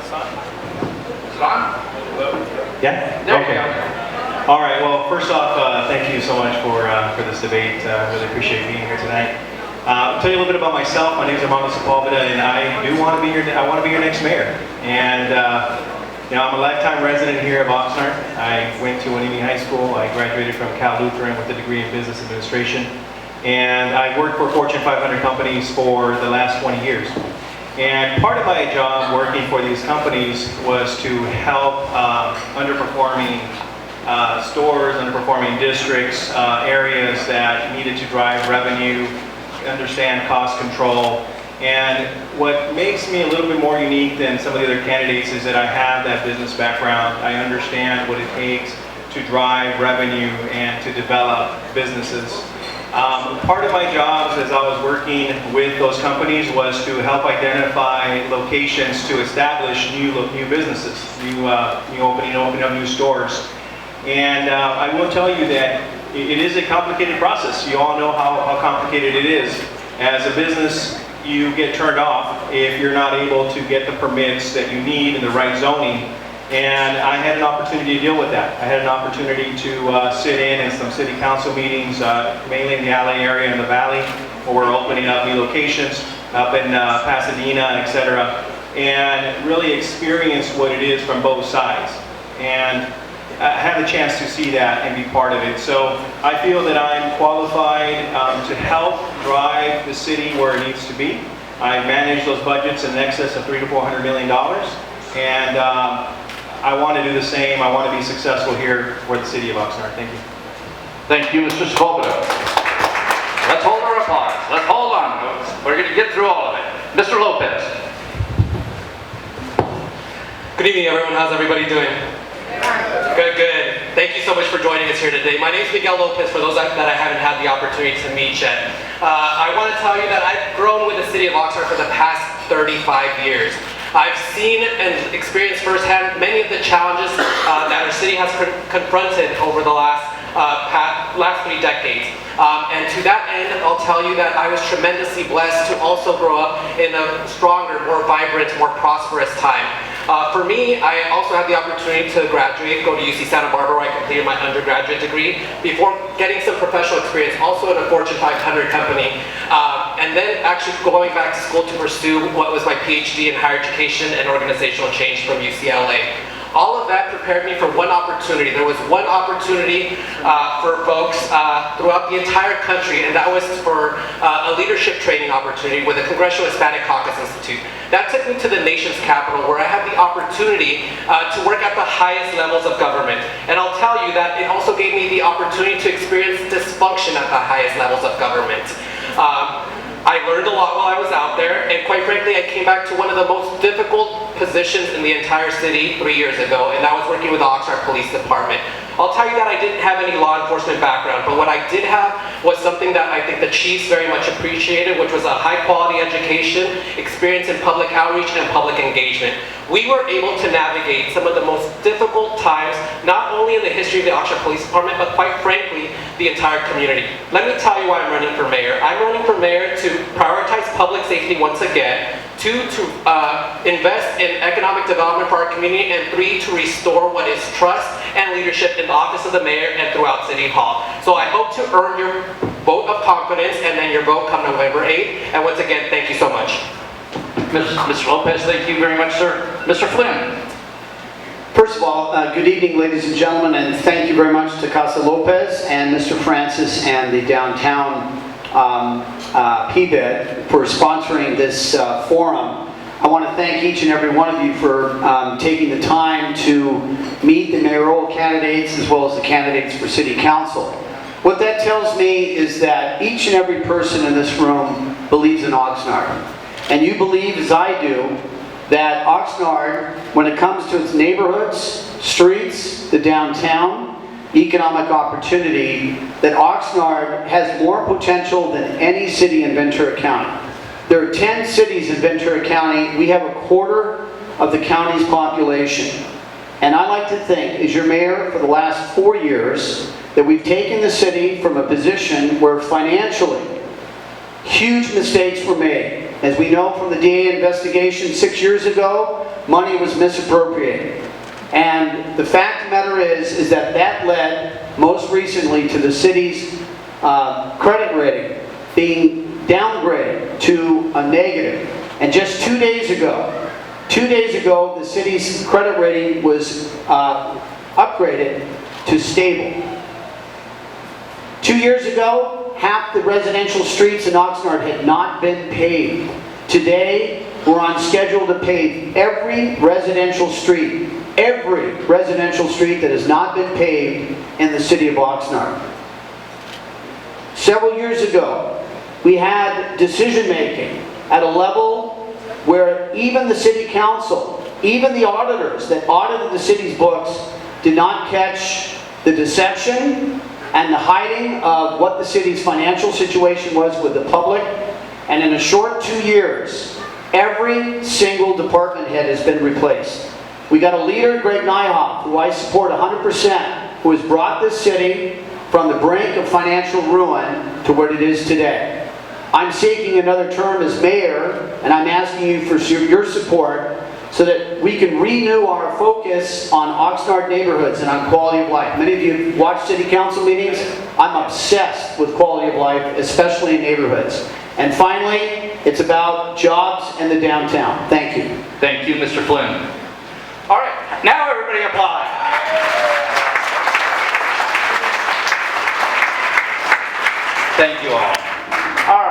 it on? Yeah? There Okay. you go. All right, well, first off, thank you so much for this debate. Really appreciate being here tonight. I'll tell you a little bit about myself. My name is Armando Sepulveda, and I want to be your next mayor. And you know, I'm a lifetime resident here of Oxnard. I went to Winnie High School. I graduated from Cal Lutheran with a degree in business administration. And I worked for Fortune 500 companies for the last 20 years. And part of my job working for these companies was to help underperforming stores, underperforming districts, areas that needed to drive revenue, understand cost control. And what makes me a little bit more unique than some of the other candidates is that I have that business background. I understand what it takes to drive revenue and to develop businesses. Part of my jobs as I was working with those companies was to help identify locations to establish new businesses, opening up new stores. And I will tell you that it is a complicated process. You all know how complicated it is. As a business, you get turned off if you're not able to get the permits that you need in the right zoning. And I had an opportunity to deal with that. I had an opportunity to sit in some city council meetings, mainly in the LA area and the Valley, where we're opening up new locations up in Pasadena, etc., and really experience what it is from both sides. And I had the chance to see that and be part of it. So I feel that I'm qualified to help drive the city where it needs to be. I manage those budgets in excess of $300 to $400 million, and I want to do the same. I want to be successful here for the city of Oxnard. Thank you. Thank you, Mr. Sepulveda. Let's hold our applause. Let's hold on, folks. We're going to get through all of it. Mr. Lopez. Good evening, everyone. How's everybody doing? Good, good. Thank you so much for joining us here today. My name is Miguel Lopez, for those that I haven't had the opportunity to meet yet. I want to tell you that I've grown with the city of Oxnard for the past 35 years. I've seen and experienced firsthand many of the challenges that our city has confronted over the last 3 decades. And to that end, I'll tell you that I was tremendously blessed to also grow up in a stronger, more vibrant, more prosperous time. For me, I also had the opportunity to graduate, go to UC Santa Barbara, where I completed my undergraduate degree, before getting some professional experience, also in a Fortune 500 company, and then actually going back to school to pursue what was my PhD in higher education and organizational change from UCLA. All of that prepared me for one opportunity. There was one opportunity for folks throughout the entire country, and that was for a leadership training opportunity with the Congressional Hispanic Caucus Institute. That took me to the nation's capital, where I had the opportunity to work at the highest levels of government. And I'll tell you that it also gave me the opportunity to experience dysfunction at the highest levels of government. I learned a lot while I was out there, and quite frankly, I came back to one of the most difficult positions in the entire city 3 years ago, and that was working with the Oxnard Police Department. I'll tell you that I didn't have any law enforcement background, but what I did have was something that I think the chiefs very much appreciated, which was a high quality education, experience in public outreach and public engagement. We were able to navigate some of the most difficult times, not only in the history of the Oxnard Police Department, but quite frankly, the entire community. Let me tell you why I'm running for mayor. I'm running for mayor to prioritize public safety once again, 2, to invest in economic development for our community, and 3, to restore what is trust and leadership in the office of the mayor and throughout City Hall. So I hope to earn your vote of confidence and then your vote come November 8th. And once again, thank you so much. Mr. Lopez, thank you very much, sir. Mr. Flynn. First of all, good evening, ladies and gentlemen, and thank you very much to Casa Lopez and Mr. Francis and the downtown PBED for sponsoring this forum. I want to thank each and every one of you for taking the time to meet the mayoral candidates as well as the candidates for city council. What that tells me is that each and every person in this room believes in Oxnard. And you believe, as I do, that Oxnard, when it comes to its neighborhoods, streets, the downtown, economic opportunity, that Oxnard has more potential than any city in Ventura County. There are 10 cities in Ventura County. We have a quarter of the county's population. And I like to think, as your mayor for the last 4 years, that we've taken the city from a position where financially huge mistakes were made. As we know from the DA investigation 6 years ago, money was misappropriated. And the fact of the matter is that that led most recently to the city's credit rating being downgraded to a negative. And just 2 days ago, the city's credit rating was upgraded to stable. 2 years ago, half the residential streets in Oxnard had not been paved. Today, we're on schedule to pave every residential street that has not been paved in the city of Oxnard. Several years ago, we had decision-making at a level where even the city council, even the auditors that audited the city's books did not catch the deception and the hiding of what the city's financial situation was with the public. And in a short 2 years, every single department head has been replaced. We got a leader, Greg Nyhoff, who I support 100%, who has brought this city from the brink of financial ruin to what it is today. I'm seeking another term as mayor, and I'm asking you for your support so that we can renew our focus on Oxnard neighborhoods and on quality of life. Many of you watch city council meetings. I'm obsessed with quality of life, especially in neighborhoods. And finally, it's about jobs and the downtown. Thank you. Thank you, Mr. Flynn. All right, now everybody applaud. Thank you all. All right.